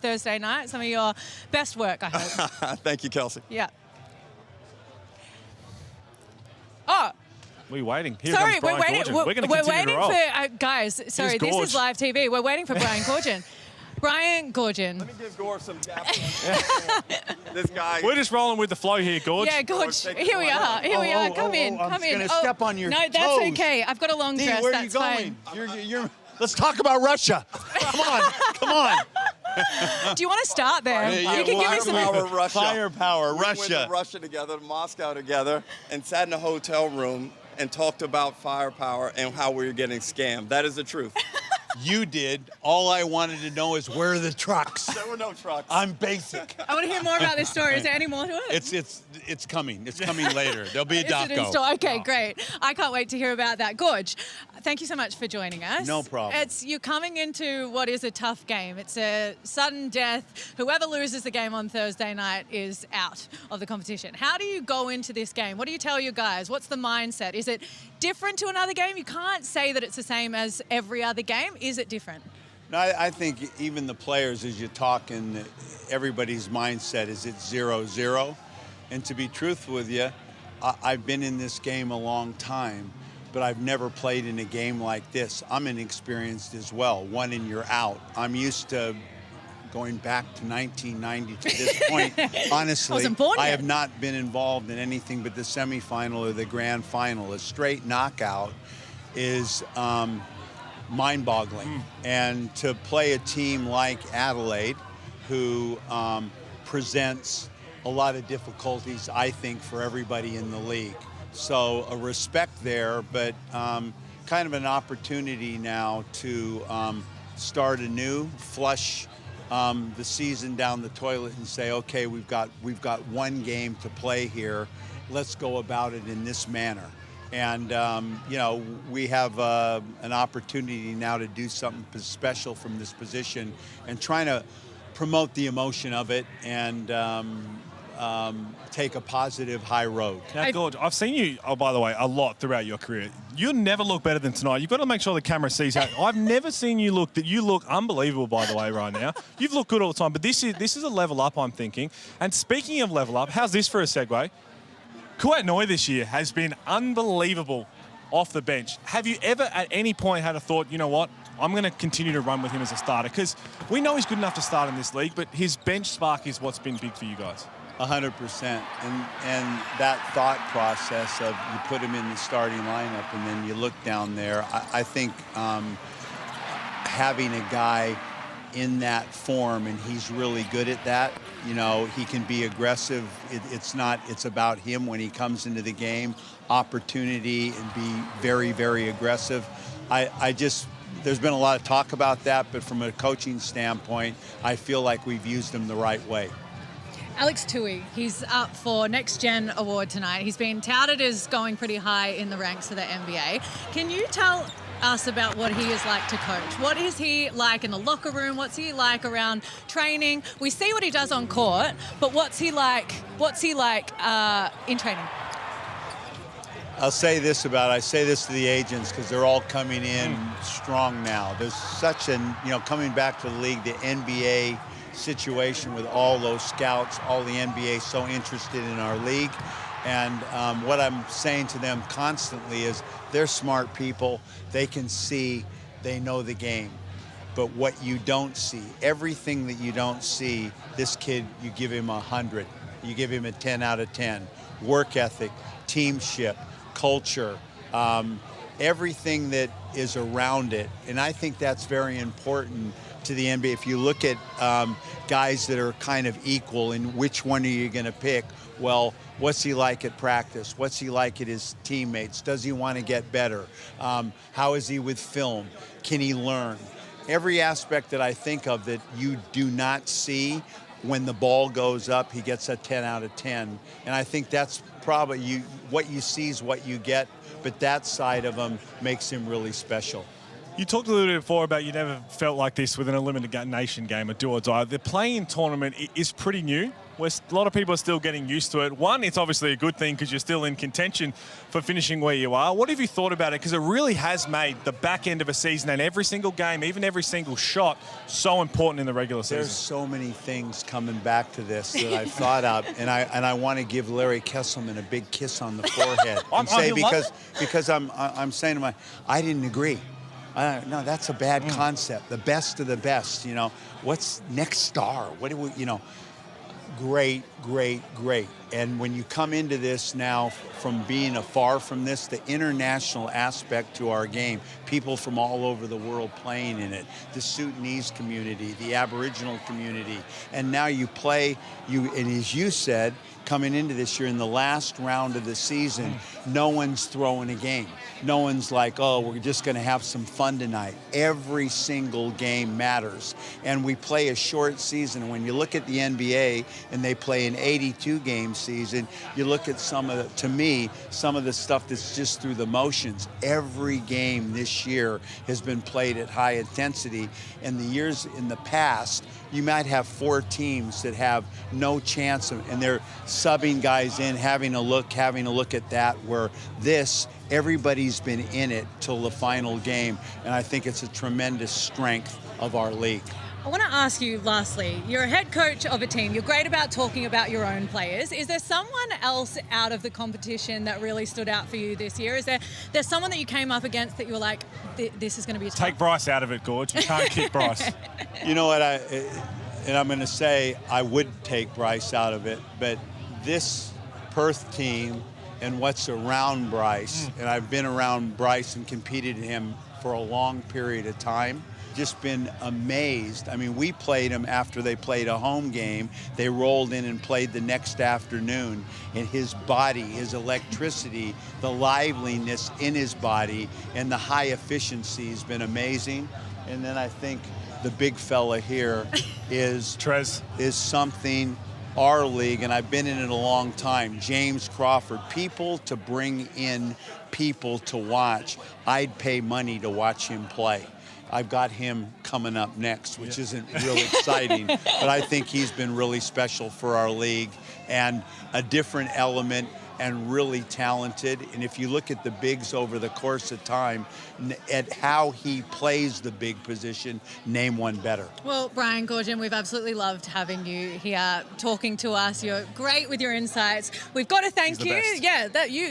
Thursday night. Some of your best work, I hope. Thank you, Kelsey. Yeah. Oh. We're waiting. Here Sorry, comes Brian Goorjian. We're going to continue to roll. For guys. Sorry, this is live TV. We're waiting for Brian Goorjian. Brian Goorjian. Let me give Gorge some gaps. This guy. We're just rolling with the flow here, Gorge. Yeah, Gorge. Here we are. Here we are. Come in. I'm going to step on your toes. No, that's okay. I've got a long dress. Where that's are you going? fine. Let's talk about Russia. Come on. Come on. Do you want to start there? You can give me some firepower. We went Russia. to Russia together, Moscow together, and sat in a hotel room and talked about firepower and how we were getting scammed. That is the truth. You did. All I wanted to know is where are the trucks? There were no trucks. I'm basic. I want to hear more about this story. Is there any more to it? It's coming. It's coming later. There'll be a doco. Okay, great. I can't wait to hear about that. Gorge, thank you so much for joining us. No problem. You're coming into what is a tough game. It's a sudden death. Whoever loses the game on Thursday night is out of the competition. How do you go into this game? What do you tell your guys? What's the mindset? Is it different to another game? You can't say that it's the same as every other game. Is it different? No, I think even the players, as you talk, and everybody's mindset is it's 0-0. And to be truthful with you, I've been in this game a long time, but I've never played in a game like this. I'm inexperienced as well. One and you're out. I'm used to going back to 1990 to this point. Honestly, I have not been involved in anything but the semifinal or the grand final. A straight knockout is mind-boggling. And to play a team like Adelaide, who presents a lot of difficulties, I think, for everybody in the league. So a respect there, but kind of an opportunity now to start anew, flush the season down the toilet and say, okay, we've got one game to play here. Let's go about it in this manner. And, you know, we have an opportunity now to do something special from this position and trying to promote the emotion of it and take a positive high road. Now, Gorge, I've seen you, by the way, a lot throughout your career. You never look better than tonight. You've got to make sure the camera sees how. I've never seen you look that you look unbelievable, by the way, right now. You've looked good all the time, but this is a level up, I'm thinking. And speaking of level up, how's this for a segue? Kuat Noi this year has been unbelievable off the bench. Have you ever at any point had a thought, you know what, I'm going to continue to run with him as a starter? Because we know he's good enough to start in this league, but his bench spark is what's been big for you guys. 100%. And that thought process of you put him in the starting lineup and then you look down there, I think having a guy in that form, and he's really good at that. You know, he can be aggressive. It's about him when he comes into the game, opportunity, and be very, very aggressive. There's been a lot of talk about that, but from a coaching standpoint, I feel like we've used him the right way. Alex Tui, he's up for Next Gen Award tonight. He's been touted as going pretty high in the ranks of the NBA. Can you tell us about what he is like to coach? What is he like in the locker room? What's he like around training? We see what he does on court, but what's he like in training? I say this to the agents because they're all coming in strong now. There's such coming back to the league, the NBA situation with all those scouts, all the NBA so interested in our league. And what I'm saying to them constantly is they're smart people. They can see, they know the game. But what you don't see, everything that you don't see, this kid, you give him 100. You give him a 10 out of 10. Work ethic, teamship, culture, everything that is around it. And I think that's very important to the NBA. If you look at guys that are kind of equal and which one are you going to pick, well, what's he like at practice? What's he like at his teammates? Does he want to get better? How is he with film? Can he learn? Every aspect that I think of that you do not see, when the ball goes up, he gets a 10 out of 10. And I think that's probably what you see is what you get, but that side of him makes him really special. You talked a little bit before about you never felt like this with an elimination game, a do or die. The play-in tournament is pretty new. A lot of people are still getting used to it. One, it's obviously a good thing because you're still in contention for finishing where you are. What have you thought about it? Because it really has made the back end of a season and every single game, even every single shot, so important in the regular season. There's so many things coming back to this that I've thought of, and I want to give Larry Kesselman a big kiss on the forehead and say because I'm saying to I didn't agree. No, that's a bad concept. The best of the best, you know. What's next star? What do we, you know? Great. And when you come into this now from being afar from this, the international aspect to our game, people from all over the world playing in it, the Sudanese community, the Aboriginal community, and now you play, and as you said, coming into this, you're in the last round of the season, no one's throwing a game. No one's like, oh, we're just going to have some fun tonight. Every single game matters. And we play a short season. When you look at the NBA and they play an 82-game season, you look at some of the stuff that's just through the motions. Every game this year has been played at high intensity. And the years in the past, you might have 4 teams that have no chance and they're subbing guys in, having a look at that, where everybody's been in it till the final game, and I think it's a tremendous strength of our league. I want to ask you, lastly, you're a head coach of a team. You're great about talking about your own players. Is there someone else out of the competition that really stood out for you this year? Is there's someone that you came up against that you were like, this is going to be tough? Take Bryce out of it, Gorge. You can't kick Bryce. You know what, and I'm going to say I would take Bryce out of it, but this Perth team and what's around Bryce, and I've been around Bryce and competed in him for a long period of time, just been amazed. I mean, we played him after they played a home game. They rolled in and played the next afternoon, and his body, his electricity, the liveliness in his body, and the high efficiency has been amazing. And then I think the big fella here is Trez. Is something our league, and I've been in it a long time, James Crawford. People to bring in, people to watch. I'd pay money to watch him play. I've got him coming up next, which isn't real exciting, but I think he's been really special for our league and a different element and really talented. And if you look at the bigs over the course of time, at how he plays the big position, name one better. Well, Brian Goorjian, we've absolutely loved having you here talking to us. You're great with your insights. We've got to thank you. Best. Yeah, that you